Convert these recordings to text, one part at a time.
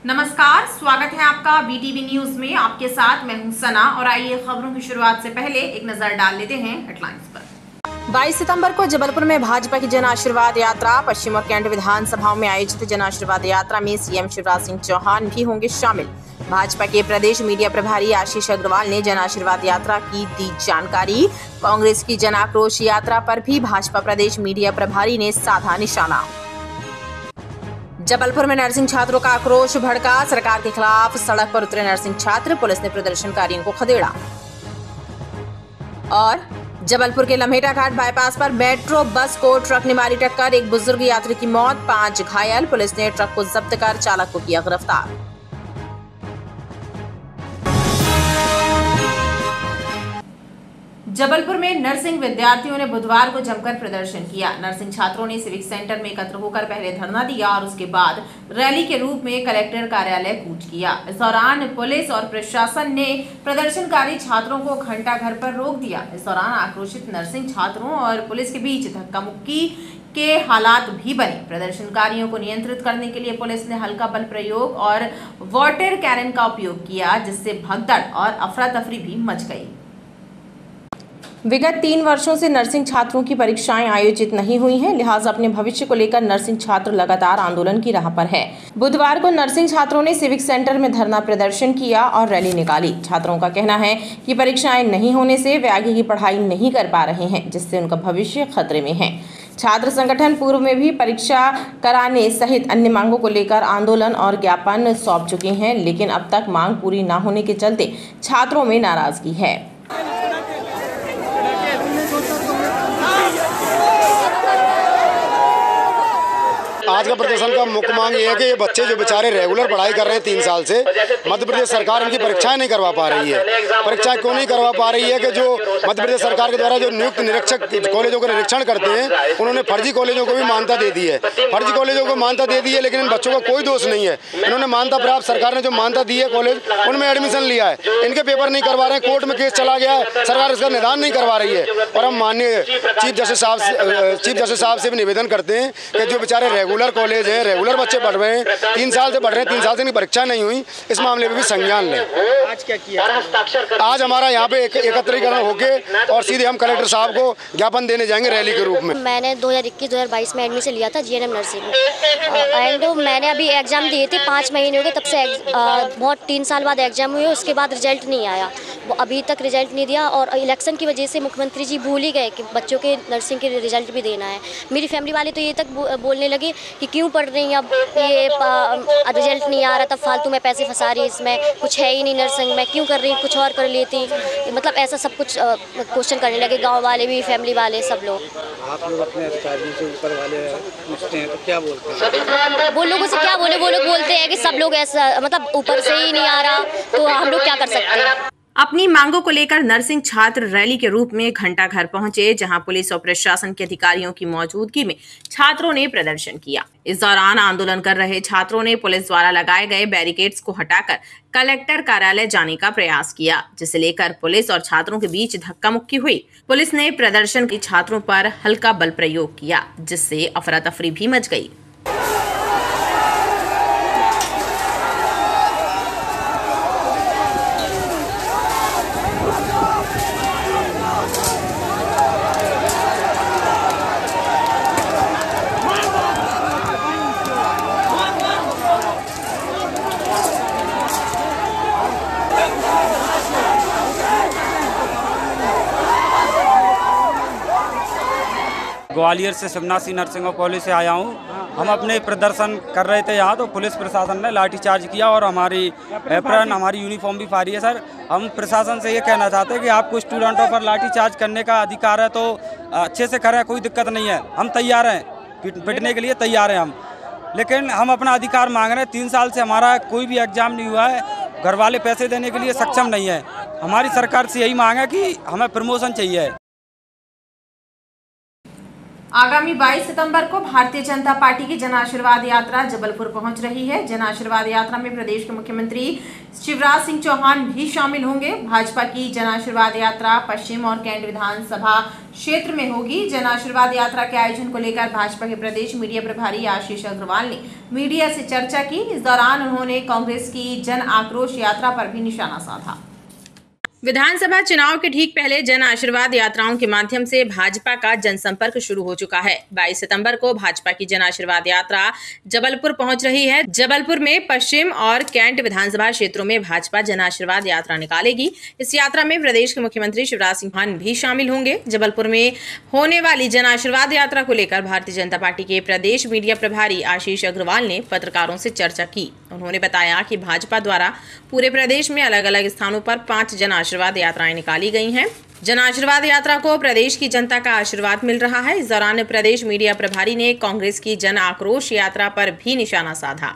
नमस्कार, स्वागत है आपका बीटीवी न्यूज में। आपके साथ मैं हूं सना और आइए खबरों की शुरुआत से पहले एक नजर डाल लेते हैं हेडलाइंस पर। 22 सितंबर को जबलपुर में भाजपा की जन आशीर्वाद यात्रा। पश्चिम और कैंट विधानसभाओं में आयोजित जन आशीर्वाद यात्रा में सीएम शिवराज सिंह चौहान भी होंगे शामिल। भाजपा के प्रदेश मीडिया प्रभारी आशीष अग्रवाल ने जन आशीर्वाद यात्रा की दी जानकारी। कांग्रेस की जन आक्रोश यात्रा पर भी भाजपा प्रदेश मीडिया प्रभारी ने साधा निशाना। जबलपुर में नर्सिंग छात्रों का आक्रोश भड़का। सरकार के खिलाफ सड़क पर उतरे नर्सिंग छात्र, पुलिस ने प्रदर्शनकारियों को खदेड़ा। और जबलपुर के लम्हेटा घाट बाईपास पर मेट्रो बस को ट्रक ने मारी टक्कर। एक बुजुर्ग यात्री की मौत, 5 घायल। पुलिस ने ट्रक को जब्त कर चालक को किया गिरफ्तार। जबलपुर में नर्सिंग विद्यार्थियों ने बुधवार को जमकर प्रदर्शन किया। नर्सिंग छात्रों ने सिविक सेंटर में एकत्र होकर पहले धरना दिया और उसके बाद रैली के रूप में कलेक्टर कार्यालय कूच किया। इस दौरान पुलिस और प्रशासन ने प्रदर्शनकारी छात्रों को घंटाघर पर रोक दिया। इस दौरान आक्रोशित नर्सिंग छात्रों और पुलिस के बीच धक्का मुक्की के हालात भी बने। प्रदर्शनकारियों को नियंत्रित करने के लिए पुलिस ने हल्का बल प्रयोग और वाटर कैनन का उपयोग किया, जिससे भगदड़ और अफरा तफरी भी मच गई। विगत 3 वर्षों से नर्सिंग छात्रों की परीक्षाएं आयोजित नहीं हुई हैं, लिहाजा अपने भविष्य को लेकर नर्सिंग छात्र लगातार आंदोलन की राह पर है। बुधवार को नर्सिंग छात्रों ने सिविक सेंटर में धरना प्रदर्शन किया और रैली निकाली। छात्रों का कहना है कि परीक्षाएं नहीं होने से वे आगे की पढ़ाई नहीं कर पा रहे हैं, जिससे उनका भविष्य खतरे में है। छात्र संगठन पूर्व में भी परीक्षा कराने सहित अन्य मांगों को लेकर आंदोलन और ज्ञापन सौंप चुके हैं, लेकिन अब तक मांग पूरी न होने के चलते छात्रों में नाराजगी है। आज का प्रदर्शन का मुख्य मांग ये है कि ये बच्चे जो बेचारे रेगुलर पढ़ाई कर रहे हैं 3 साल से, मध्य प्रदेश सरकार इनकी परीक्षाएं नहीं करवा पा रही है। परीक्षाएं क्यों नहीं करवा पा रही है कि जो मध्य प्रदेश सरकार के द्वारा जो नियुक्त निरीक्षक कॉलेजों का निरीक्षण करते हैं, उन्होंने फर्जी कॉलेजों को भी मान्यता दे दी है। फर्जी कॉलेजों को मान्यता दे दी है, लेकिन इन बच्चों का कोई दोष नहीं है। इन्होंने मान्यता प्राप्त, सरकार ने जो मान्यता दी है कॉलेज, उनमें एडमिशन लिया है। इनके पेपर नहीं करवा रहे हैं, कोर्ट में केस चला गया है, सरकार इसका निदान नहीं करवा रही है। और हम माननीय चीफ जस्टिस साहब से भी निवेदन करते हैं कि जो बेचारे रेगुलर कॉलेज है, रेगुलर बच्चे पढ़ रहे हैं, 3 साल से पढ़ रहे हैं, 3 साल से इनकी परीक्षा नहीं हुई, इस मामले में भी संज्ञान लें। आज क्या किया? आज हमारा यहाँ पे एकत्रीकरण होके और सीधे हम कलेक्टर साहब को ज्ञापन देने जाएंगे रैली के रूप में। मैंने 2021-2022 में एडमिशन लिया था जीएनएम नर्सिंग में, एंड मैंने अभी एग्जाम दिए थे, 5 महीने हो गए तब से। बहुत 3 साल बाद एग्जाम हुए, उसके बाद रिजल्ट नहीं आया, वो अभी तक रिजल्ट नहीं दिया। और इलेक्शन की वजह से मुख्यमंत्री जी भूल ही गए कि बच्चों के नर्सिंग के रिजल्ट भी देना है। मेरी फैमिली वाले तो ये तक बोलने लगे कि क्यों पढ़ रही हैं, अब ये रिजल्ट नहीं आ रहा, तब फालतू में पैसे फंसा रही, इसमें कुछ है ही नहीं नर्सिंग में, क्यों कर रही, कुछ और कर लेती। मतलब ऐसा सब कुछ क्वेश्चन करने लगे, गांव वाले भी, फैमिली वाले, सब लोग। आप लोग अपने अधिकारियों से ऊपर वाले पूछते हैं तो क्या बोलते हैं? वो लोगों से क्या बोले, वो लोग बोलते हैं कि सब लोग ऐसा, मतलब ऊपर से ही नहीं आ रहा, तो हम लोग क्या कर सकते हैं। अपनी मांगों को लेकर नर्सिंग छात्र रैली के रूप में घंटाघर पहुंचे, जहां पुलिस और प्रशासन के अधिकारियों की मौजूदगी में छात्रों ने प्रदर्शन किया। इस दौरान आंदोलन कर रहे छात्रों ने पुलिस द्वारा लगाए गए बैरिकेड्स को हटाकर कलेक्टर कार्यालय जाने का प्रयास किया, जिसे लेकर पुलिस और छात्रों के बीच धक्का मुक्की हुई। पुलिस ने प्रदर्शन के छात्रों पर हल्का बल प्रयोग किया, जिससे अफरा तफरी भी मच गई। ग्वालियर से शिवनासी नर्सिंग कॉलेज से आया हूँ। हम अपने प्रदर्शन कर रहे थे यहाँ, तो पुलिस प्रशासन ने लाठीचार्ज किया और हमारी एप्रन, हमारी यूनिफॉर्म भी फाड़ी है। सर, हम प्रशासन से ये कहना चाहते हैं कि आपको स्टूडेंटों पर लाठीचार्ज करने का अधिकार है तो अच्छे से करें, कोई दिक्कत नहीं है। हम तैयार हैं, पिटने के लिए तैयार हैं हम, लेकिन हम अपना अधिकार मांग रहे हैं। 3 साल से हमारा कोई भी एग्जाम नहीं हुआ है, घर वाले पैसे देने के लिए सक्षम नहीं है। हमारी सरकार से यही मांग है कि हमें प्रमोशन चाहिए। आगामी 22 सितंबर को भारतीय जनता पार्टी की जन आशीर्वाद यात्रा जबलपुर पहुंच रही है। जन आशीर्वाद यात्रा में प्रदेश के मुख्यमंत्री शिवराज सिंह चौहान भी शामिल होंगे। भाजपा की जन आशीर्वाद यात्रा पश्चिम और कैंट विधानसभा क्षेत्र में होगी। जन आशीर्वाद यात्रा के आयोजन को लेकर भाजपा के प्रदेश मीडिया प्रभारी आशीष अग्रवाल ने मीडिया से चर्चा की। इस दौरान उन्होंने कांग्रेस की जन आक्रोश यात्रा पर भी निशाना साधा। विधानसभा चुनाव के ठीक पहले जन आशीर्वाद यात्राओं के माध्यम से भाजपा का जनसंपर्क शुरू हो चुका है। 22 सितंबर को भाजपा की जन आशीर्वाद यात्रा जबलपुर पहुंच रही है। जबलपुर में पश्चिम और कैंट विधानसभा क्षेत्रों में भाजपा जन आशीर्वाद यात्रा निकालेगी। इस यात्रा में प्रदेश के मुख्यमंत्री शिवराज सिंह चौहान भी शामिल होंगे। जबलपुर में होने वाली जन आशीर्वाद यात्रा को लेकर भारतीय जनता पार्टी के प्रदेश मीडिया प्रभारी आशीष अग्रवाल ने पत्रकारों से चर्चा की। उन्होंने बताया कि भाजपा द्वारा पूरे प्रदेश में अलग अलग स्थानों पर 5 जन आशीर्वाद यात्राएं निकाली गई हैं। जन आशीर्वाद यात्रा को प्रदेश की जनता का आशीर्वाद मिल रहा है। इस दौरान प्रदेश मीडिया प्रभारी ने कांग्रेस की जन आक्रोश यात्रा पर भी निशाना साधा।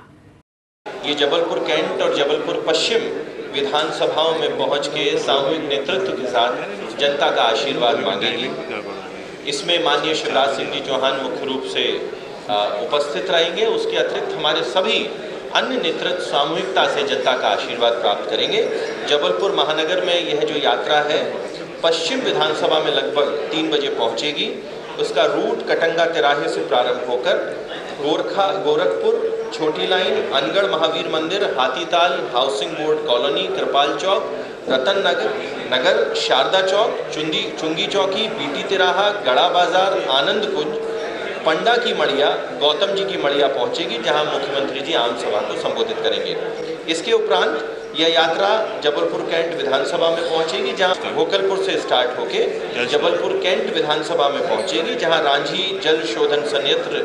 ये जबलपुर कैंट और जबलपुर पश्चिम विधानसभाओं में पहुंच के सामूहिक नेतृत्व के साथ जनता का आशीर्वाद मांगेगी। इसमें माननीय शिवराज सिंह जी चौहान मुख्य रूप से उपस्थित रहेंगे। उसके अतिरिक्त हमारे सभी अन्य नेतृत्व सामूहिकता से जनता का आशीर्वाद प्राप्त करेंगे। जबलपुर महानगर में यह जो यात्रा है पश्चिम विधानसभा में लगभग 3 बजे पहुंचेगी। उसका रूट कटंगा तिराहे से प्रारंभ होकर गोरखपुर, छोटी लाइन, अनगढ़ महावीर मंदिर, हाथीताल, हाउसिंग बोर्ड कॉलोनी, कृपाल चौक, रतन नगर, शारदा चौक, चुंगी चौकी, बीटी तिराहा, गड़ा बाजार, आनंद कुंज, पंडा की मड़िया, गौतम जी की मड़िया पहुंचेगी, जहां मुख्यमंत्री जी आम सभा को संबोधित करेंगे। इसके उपरांत यह यात्रा जबलपुर कैंट विधानसभा में पहुंचेगी, जहां भोकलपुर से स्टार्ट होके जबलपुर कैंट विधानसभा में पहुंचेगी, जहां रांझी जल शोधन संयंत्र,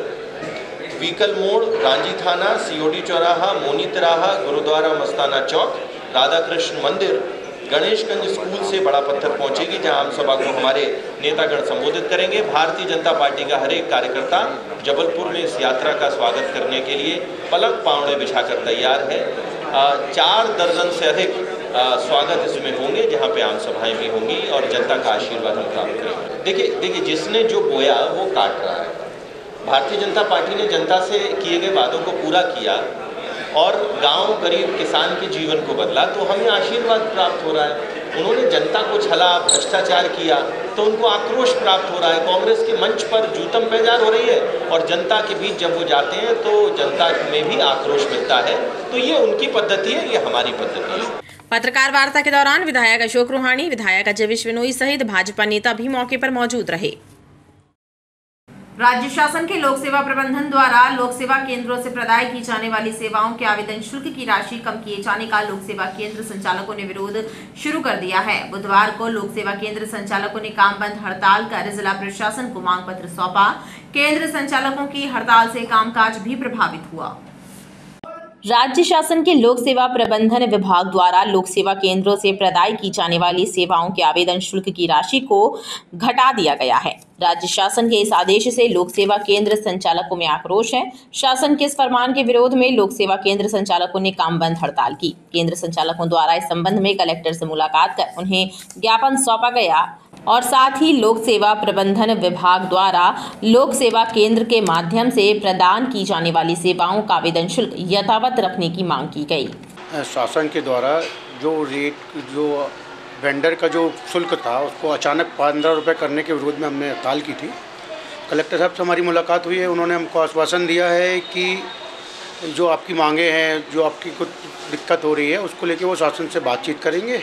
व्हीकल मोड़, रांझी थाना, सीओडी चौराहा, मोनी तिराहा, गुरुद्वारा मस्ताना चौक, राधा कृष्ण मंदिर, गणेशगंज स्कूल से बड़ा पत्थर पहुंचेगी, जहां आम सभा को हमारे नेतागण संबोधित करेंगे। भारतीय जनता पार्टी का हर एक कार्यकर्ता जबलपुर में इस यात्रा का स्वागत करने के लिए पलक पावड़े बिछाकर तैयार है। 4 दर्जन से अधिक स्वागत इसमें होंगे, जहां पे आम सभाएं भी होंगी और जनता का आशीर्वाद हम प्राप्त करेंगे। देखिए जिसने जो बोया वो काट रहा है। भारतीय जनता पार्टी ने जनता से किए गए वादों को पूरा किया और गांव गरीब किसान के जीवन को बदला, तो हमें आशीर्वाद प्राप्त हो रहा है। उन्होंने जनता को छला, भ्रष्टाचार किया, तो उनको आक्रोश प्राप्त हो रहा है। कांग्रेस के मंच पर जूतम पैजार हो रही है और जनता के बीच जब वो जाते हैं तो जनता में भी आक्रोश मिलता है। तो ये उनकी पद्धति है, ये हमारी पद्धति है। पत्रकार वार्ता के दौरान विधायक अशोक रूहानी, विधायक अजय विश्नोई सहित भाजपा नेता भी मौके पर मौजूद रहे। राज्य शासन के लोक सेवा प्रबंधन द्वारा लोक सेवा केंद्रों से प्रदान की जाने वाली सेवाओं के आवेदन शुल्क की राशि कम किए जाने का लोक सेवा केंद्र संचालकों ने विरोध शुरू कर दिया है। बुधवार को लोक सेवा केंद्र संचालकों ने काम बंद हड़ताल कर जिला प्रशासन को मांग पत्र सौंपा। केंद्र संचालकों की हड़ताल से कामकाज भी प्रभावित हुआ। राज्य शासन के लोक सेवा प्रबंधन विभाग द्वारा लोक सेवा केंद्रों से प्रदान की जाने वाली सेवाओं के आवेदन शुल्क की राशि को घटा दिया गया है। राज्य शासन के इस आदेश से लोक सेवा केंद्र संचालकों में आक्रोश है। शासन के इस फरमान के विरोध में लोक सेवा केंद्र संचालकों ने काम बंद हड़ताल की। केंद्र संचालकों द्वारा इस संबंध में कलेक्टर से मुलाकात कर उन्हें ज्ञापन सौंपा गया और साथ ही लोक सेवा प्रबंधन विभाग द्वारा लोक सेवा केंद्र के माध्यम से प्रदान की जाने वाली सेवाओं का आवेदन शुल्क यथावत रखने की मांग की गई। शासन के द्वारा जो वेंडर का जो शुल्क था उसको अचानक 15 रुपये करने के विरोध में हमने हड़ताल की थी। कलेक्टर साहब से हमारी मुलाकात हुई है। उन्होंने हमको आश्वासन दिया है कि जो आपकी मांगे हैं, जो आपकी कुछ दिक्कत हो रही है, उसको लेके वो शासन से बातचीत करेंगे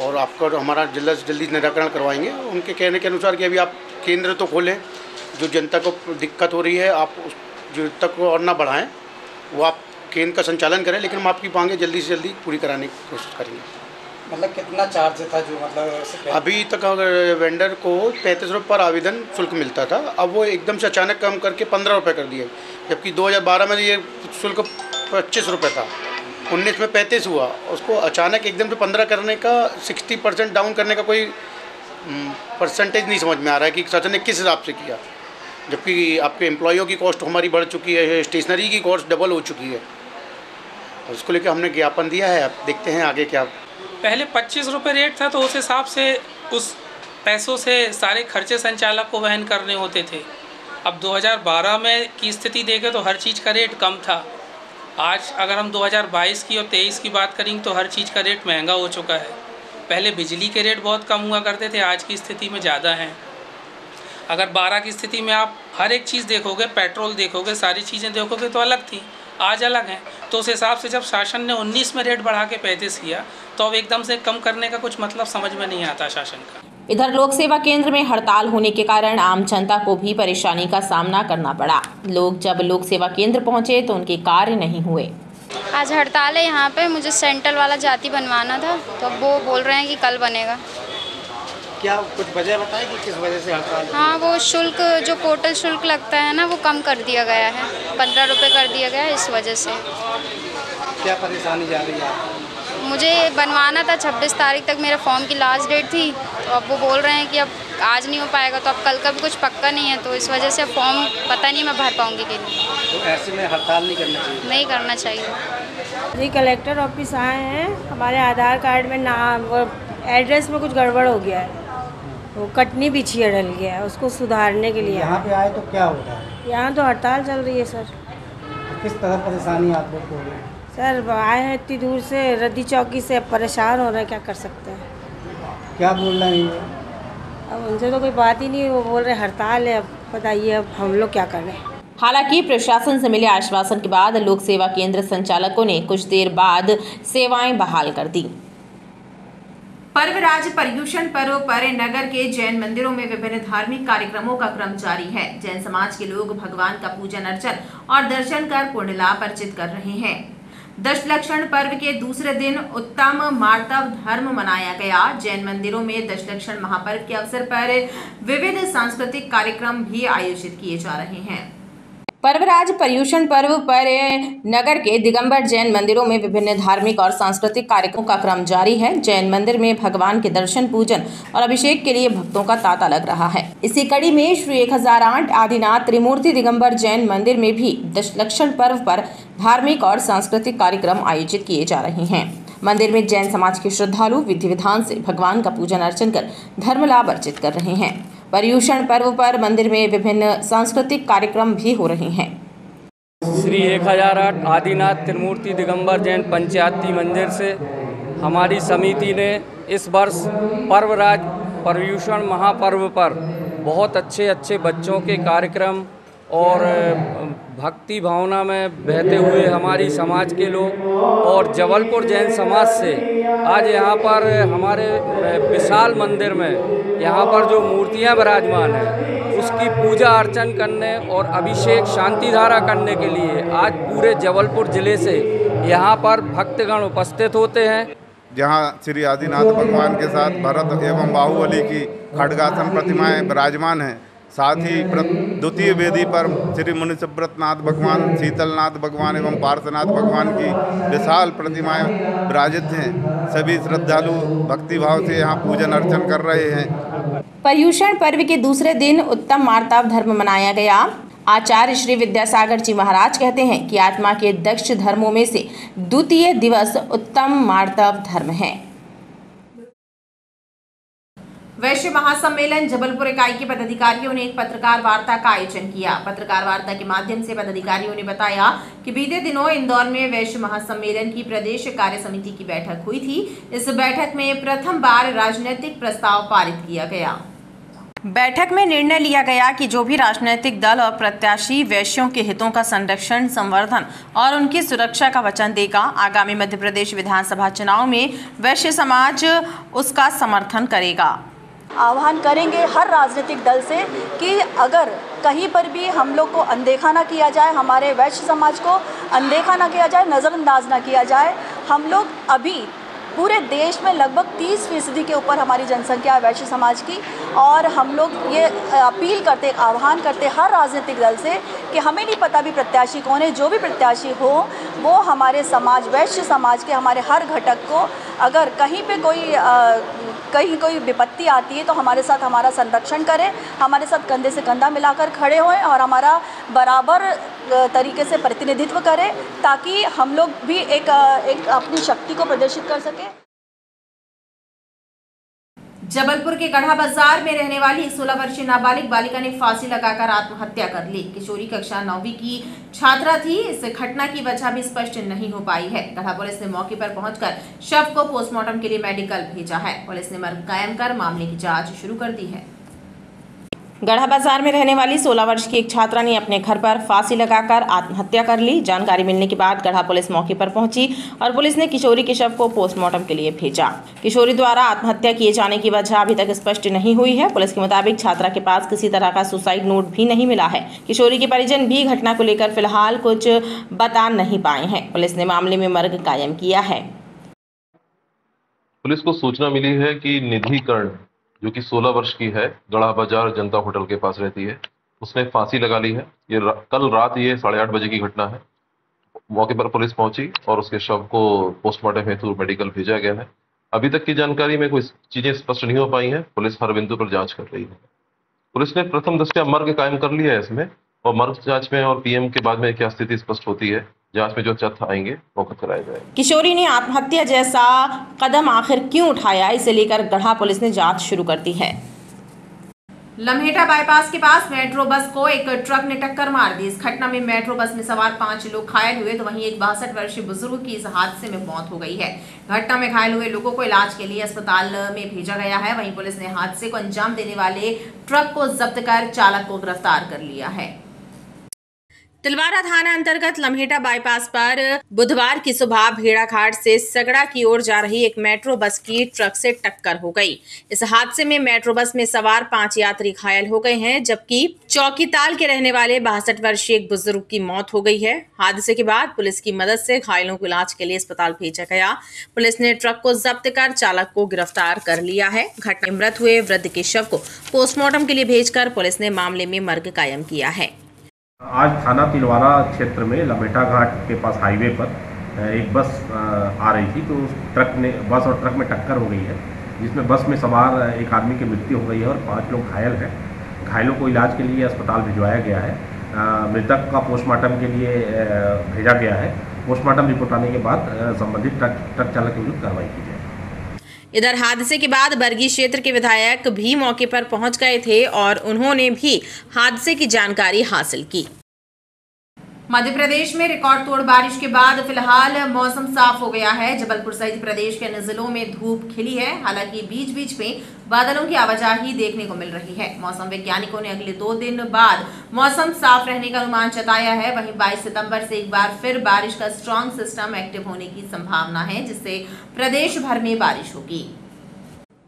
और आपका हमारा जल्द से जल्दी निराकरण करवाएंगे। उनके कहने के अनुसार कि अभी आप केंद्र तो खोलें, जो जनता को दिक्कत हो रही है आप उस जो तक को और ना बढ़ाएं, वो आप केंद्र का संचालन करें, लेकिन हम आपकी मांगे जल्दी से जल्दी पूरी कराने की कोशिश करेंगे। मतलब कितना चार्ज था जो मतलब अभी तक वेंडर को 35 रुपये पर आवेदन शुल्क मिलता था, अब वो एकदम से अचानक कम करके 15 रुपये कर दिए, जबकि 2012 में ये शुल्क 25 रुपये था, 19 में 35 हुआ। उसको अचानक एकदम से 15 करने का 60% डाउन करने का कोई परसेंटेज नहीं समझ में आ रहा है कि शासन ने किस हिसाब से किया, जबकि आपके एम्प्लॉयों की कॉस्ट हमारी बढ़ चुकी है, स्टेशनरी की कॉस्ट डबल हो चुकी है। उसको लेकर हमने ज्ञापन दिया है, अब देखते हैं आगे क्या। पहले 25 रुपये रेट था, तो उस हिसाब से उस पैसों से सारे खर्चे संचालक को वहन करने होते थे। अब 2012 में की स्थिति देखें तो हर चीज़ का रेट कम था। आज अगर हम 2022 की और 23 की बात करेंगे तो हर चीज़ का रेट महंगा हो चुका है। पहले बिजली के रेट बहुत कम हुआ करते थे, आज की स्थिति में ज़्यादा हैं। अगर 12 की स्थिति में आप हर एक चीज़ देखोगे, पेट्रोल देखोगे, सारी चीज़ें देखोगे तो अलग थी, आज अलग हैं। तो उस हिसाब से जब शासन ने 19 में रेट बढ़ा के 35 किया तो अब एकदम से कम करने का कुछ मतलब समझ में नहीं आता शासन का। इधर लोक सेवा केंद्र में हड़ताल होने के कारण आम जनता को भी परेशानी का सामना करना पड़ा। लोग जब लोक सेवा केंद्र पहुंचे तो उनके कार्य नहीं हुए। आज हड़ताल है यहाँ पे, मुझे सेंट्रल वाला जाति बनवाना था तो वो बोल रहे हैं कि कल बनेगा। क्या कुछ वजह बताएं कि किस वजह से हड़ताल? हाँ, वो शुल्क जो पोर्टल शुल्क लगता है ना, वो कम कर दिया गया है, 15 रुपये कर दिया गया है, इस वजह से। क्या परेशानी जा रही है? मुझे बनवाना था, 26 तारीख तक मेरा फॉर्म की लास्ट डेट थी, तो अब वो बोल रहे हैं कि अब आज नहीं हो पाएगा, तो अब कल का भी कुछ पक्का नहीं है, तो इस वजह से फॉर्म पता नहीं मैं भर पाऊँगी कि नहीं। तो ऐसे में हड़ताल नहीं करना चाहिए? नहीं करना चाहिए। जी, कलेक्टर ऑफिस आए हैं, हमारे आधार कार्ड में नाम और एड्रेस में कुछ गड़बड़ हो गया है, वो कटनी बिछिया डल गया है, उसको सुधारने के लिए यहाँ पे आए तो क्या होता है? यहाँ तो हड़ताल चल रही है सर। किस तरह परेशानी आप लोग को हो रही है? सर आए हैं इतनी दूर से, रद्दी चौकी से, परेशान हो रहे हैं, क्या कर सकते हैं। क्या बोल रहे हैं? अब उनसे तो कोई बात ही नहीं, वो बोल रहे हड़ताल है, अब बताइए अब हम लोग क्या करें। हालांकि प्रशासन से मिले आश्वासन के बाद लोक सेवा केंद्र संचालकों ने कुछ देर बाद सेवाएं बहाल कर दी। पर्वराज पर्यूषण पर्व पर नगर के जैन मंदिरों में विभिन्न धार्मिक कार्यक्रमों का क्रम जारी है। जैन समाज के लोग भगवान का पूजन अर्चन और दर्शन कर पुण्य लाभ अर्जित कर रहे हैं। दशलक्षण पर्व के दूसरे दिन उत्तम मार्तव धर्म मनाया गया। जैन मंदिरों में दशलक्षण महापर्व के अवसर पर विविध सांस्कृतिक कार्यक्रम भी आयोजित किए जा रहे हैं। पर्वराज पर्यूषण पर्व पर नगर के दिगंबर जैन मंदिरों में विभिन्न धार्मिक और सांस्कृतिक कार्यक्रमों का क्रम जारी है। जैन मंदिर में भगवान के दर्शन, पूजन और अभिषेक के लिए भक्तों का तांता लग रहा है। इसी कड़ी में श्री 1008 आदिनाथ त्रिमूर्ति दिगंबर जैन मंदिर में भी दशलक्षण पर्व पर धार्मिक और सांस्कृतिक कार्यक्रम आयोजित किए जा रहे हैं। मंदिर में जैन समाज के श्रद्धालु विधि विधान से भगवान का पूजन अर्चन कर धर्म लाभ अर्जित कर रहे हैं। पर्यूषण पर्व पर मंदिर में विभिन्न सांस्कृतिक कार्यक्रम भी हो रहे हैं। श्री 1008 आदिनाथ त्रिमूर्ति दिगंबर जैन पंचायती मंदिर से हमारी समिति ने इस वर्ष पर्वराज पर्यूषण महापर्व पर बहुत अच्छे बच्चों के कार्यक्रम और भक्ति भावना में बहते हुए हमारी समाज के लोग और जबलपुर जैन समाज से आज यहाँ पर हमारे विशाल मंदिर में यहाँ पर जो मूर्तियाँ विराजमान हैं उसकी पूजा अर्चन करने और अभिषेक शांति धारा करने के लिए आज पूरे जबलपुर ज़िले से यहाँ पर भक्तगण उपस्थित होते हैं। जहाँ श्री आदिनाथ भगवान के साथ भरत एवं बाहुबली की खड्गासन प्रतिमाएं विराजमान हैं। साथ ही द्वितीय वेदी पर श्री मुनि सुब्रतनाथ भगवान, शीतलनाथ भगवान एवं पार्श्वनाथ भगवान की विशाल प्रतिमाएं विराजित हैं। सभी श्रद्धालु भक्ति भाव से यहाँ पूजन अर्चन कर रहे हैं। पर्यूषण पर्व के दूसरे दिन उत्तम मार्तव धर्म मनाया गया। आचार्य श्री विद्यासागर जी महाराज कहते हैं कि आत्मा के दक्ष धर्मों में से द्वितीय दिवस उत्तम मार्तव धर्म है। वैश्य महासम्मेलन जबलपुर इकाई के पदाधिकारियों ने एक पत्रकार वार्ता का आयोजन किया। पत्रकार वार्ता के माध्यम से पदाधिकारियों ने बताया कि बीते दिनों इंदौर में वैश्य महासम्मेलन की प्रदेश कार्य समिति की बैठक हुई थी। इस बैठक में प्रथम बार राजनीतिक प्रस्ताव पारित किया गया। बैठक में निर्णय लिया गया कि जो भी राजनीतिक दल और प्रत्याशी वैश्यों के हितों का संरक्षण, संवर्धन और उनकी सुरक्षा का वचन देगा, आगामी मध्य प्रदेश विधानसभा चुनाव में वैश्य समाज उसका समर्थन करेगा। आह्वान करेंगे हर राजनीतिक दल से कि अगर कहीं पर भी हम लोग को अनदेखा ना किया जाए, हमारे वैश्य समाज को अनदेखा ना किया जाए, नज़रअंदाज ना किया जाए। हम लोग अभी पूरे देश में लगभग 30% के ऊपर हमारी जनसंख्या है वैश्य समाज की, और हम लोग ये अपील करते, आह्वान करते हर राजनीतिक दल से कि हमें नहीं पता भी प्रत्याशी कौन है, जो भी प्रत्याशी हो वो हमारे समाज, वैश्य समाज के हमारे हर घटक को अगर कहीं पे कोई विपत्ति आती है तो हमारे साथ हमारा संरक्षण करें, हमारे साथ कंधे से कंधा मिलाकर खड़े हों और हमारा बराबर तरीके से प्रतिनिधित्व करें, ताकि हम लोग भी एक अपनी शक्ति को प्रदर्शित कर सकें। जबलपुर के गढ़ा बाजार में रहने वाली 16 वर्षीय नाबालिग बालिका ने फांसी लगाकर आत्महत्या कर ली। किशोरी कक्षा 9वीं की छात्रा थी। इस घटना की वजह भी स्पष्ट नहीं हो पाई है। गढ़ा पुलिस ने मौके पर पहुंचकर शव को पोस्टमार्टम के लिए मेडिकल भेजा है। पुलिस ने मर्ग कायम कर मामले की जांच शुरू कर दी है। गढ़ा बाजार में रहने वाली 16 वर्ष की एक छात्रा ने अपने घर पर फांसी लगाकर आत्महत्या कर ली। जानकारी मिलने के बाद गढ़ा पुलिस मौके पर पहुंची और पुलिस ने किशोरी के शव को पोस्टमार्टम के लिए भेजा। किशोरी द्वारा आत्महत्या किए जाने की वजह अभी तक स्पष्ट नहीं हुई है। पुलिस के मुताबिक छात्रा के पास किसी तरह का सुसाइड नोट भी नहीं मिला है। किशोरी के परिजन भी घटना को लेकर फिलहाल कुछ बता नहीं पाए हैं। पुलिस ने मामले में मर्ग कायम किया है। पुलिस को सूचना मिली है कि निधि कर्ण, जो कि 16 वर्ष की है, गढ़ा बाजार जनता होटल के पास रहती है, उसने फांसी लगा ली है। ये कल रात 8:30 बजे की घटना है। मौके पर पुलिस पहुंची और उसके शव को पोस्टमार्टम हेतु मेडिकल भेजा गया है। अभी तक की जानकारी में कोई चीजें स्पष्ट नहीं हो पाई हैं। पुलिस हर बिंदु पर जांच कर रही है। पुलिस ने प्रथम दृष्टया मर्ग कायम कर लिया है इसमें, और मर्ग जांच में और पीएम के बाद में क्या स्थिति स्पष्ट होती है, जांच में जो तथ्य आएंगे वो कराया जाएगा। किशोरी ने आत्महत्या जैसा कदम आखिर क्यों उठाया, इसे लेकर गढ़ा पुलिस ने जांच शुरू कर दी है। लम्हेटा बाईपास के पास मेट्रो बस को एक ट्रक ने टक्कर मार दी। इस घटना में मेट्रो बस में सवार 5 लोग घायल हुए, तो वहीं एक 62 वर्षीय बुजुर्ग की इस हादसे में मौत हो गई है। घटना में घायल हुए लोगों को इलाज के लिए अस्पताल में भेजा गया है। वहीं पुलिस ने हादसे को अंजाम देने वाले ट्रक को जब्त कर चालक को गिरफ्तार कर लिया है। तिलवारा थाना अंतर्गत लम्हेटा बाईपास पर बुधवार की सुबह भेड़ाघाट से सगड़ा की ओर जा रही एक मेट्रो बस की ट्रक से टक्कर हो गई। इस हादसे में मेट्रो बस में सवार 5 यात्री घायल हो गए हैं, जबकि चौकीताल के रहने वाले 62 वर्षीय एक बुजुर्ग की मौत हो गई है। हादसे के बाद पुलिस की मदद से घायलों को इलाज के लिए अस्पताल भेजा गया। पुलिस ने ट्रक को जब्त कर चालक को गिरफ्तार कर लिया है। घटना में मृत हुए वृद्ध के शव को पोस्टमार्टम के लिए भेजकर पुलिस ने मामले में मर्ग कायम किया है। आज थाना तिलवारा क्षेत्र में लम्हेटा घाट के पास हाईवे पर एक बस आ रही थी, तो बस और ट्रक में टक्कर हो गई है, जिसमें बस में सवार एक आदमी की मृत्यु हो गई है और 5 लोग घायल हैं। घायलों को इलाज के लिए अस्पताल भिजवाया गया है। मृतक का पोस्टमार्टम के लिए भेजा गया है। पोस्टमार्टम रिपोर्ट आने के बाद संबंधित ट्रक चालक के विरुद्ध कार्रवाई की जाएगी। इधर हादसे के बाद बरगी क्षेत्र के विधायक भी मौके पर पहुंच गए थे और उन्होंने भी हादसे की जानकारी हासिल की। मध्य प्रदेश में रिकॉर्ड तोड़ बारिश के बाद फिलहाल मौसम साफ हो गया है। जबलपुर सहित प्रदेश के अन्य जिलों में धूप खिली है। हालांकि बीच बीच में बादलों की आवाजाही देखने को मिल रही है। मौसम वैज्ञानिकों ने अगले 2 दिन बाद मौसम साफ रहने का अनुमान जताया है। वहीं 22 सितंबर से एक बार फिर बारिश का स्ट्रॉन्ग सिस्टम एक्टिव होने की संभावना है, जिससे प्रदेश भर में बारिश होगी।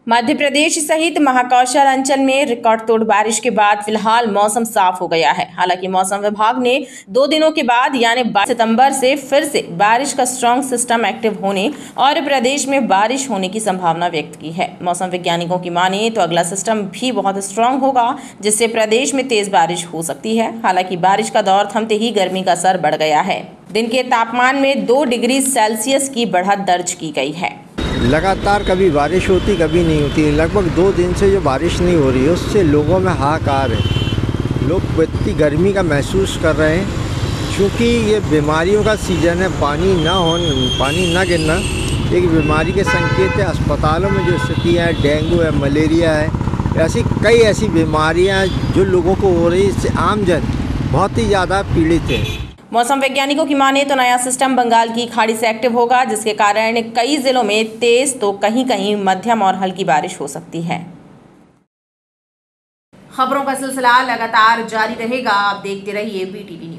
मध्य प्रदेश सहित महाकौशल अंचल में रिकॉर्ड तोड़ बारिश के बाद फिलहाल मौसम साफ हो गया है। हालांकि मौसम विभाग ने 2 दिनों के बाद यानी 22 सितंबर से फिर से बारिश का स्ट्रॉन्ग सिस्टम एक्टिव होने और प्रदेश में बारिश होने की संभावना व्यक्त की है। मौसम वैज्ञानिकों की माने तो अगला सिस्टम भी बहुत स्ट्रॉन्ग होगा, जिससे प्रदेश में तेज बारिश हो सकती है। हालांकि बारिश का दौर थमते ही गर्मी का असर बढ़ गया है। दिन के तापमान में 2 डिग्री सेल्सियस की बढ़त दर्ज की गई है। लगातार कभी बारिश होती कभी नहीं होती। लगभग 2 दिन से जो बारिश नहीं हो रही है उससे लोगों में हाहाकार है। लोग इतनी गर्मी का महसूस कर रहे हैं, क्योंकि ये बीमारियों का सीज़न है। पानी ना गिरना एक बीमारी के संकेत है। अस्पतालों में जो स्थितियाँ है, डेंगू है, मलेरिया है, ऐसी कई ऐसी बीमारियाँ जो लोगों को हो रही है, इससे आमजन बहुत ही ज़्यादा पीड़ित है। मौसम वैज्ञानिकों की माने तो नया सिस्टम बंगाल की खाड़ी से एक्टिव होगा, जिसके कारण कई जिलों में तेज तो कहीं कहीं मध्यम और हल्की बारिश हो सकती है। खबरों का सिलसिला लगातार जारी रहेगा। आप देखते रहिए BTV न्यूज़।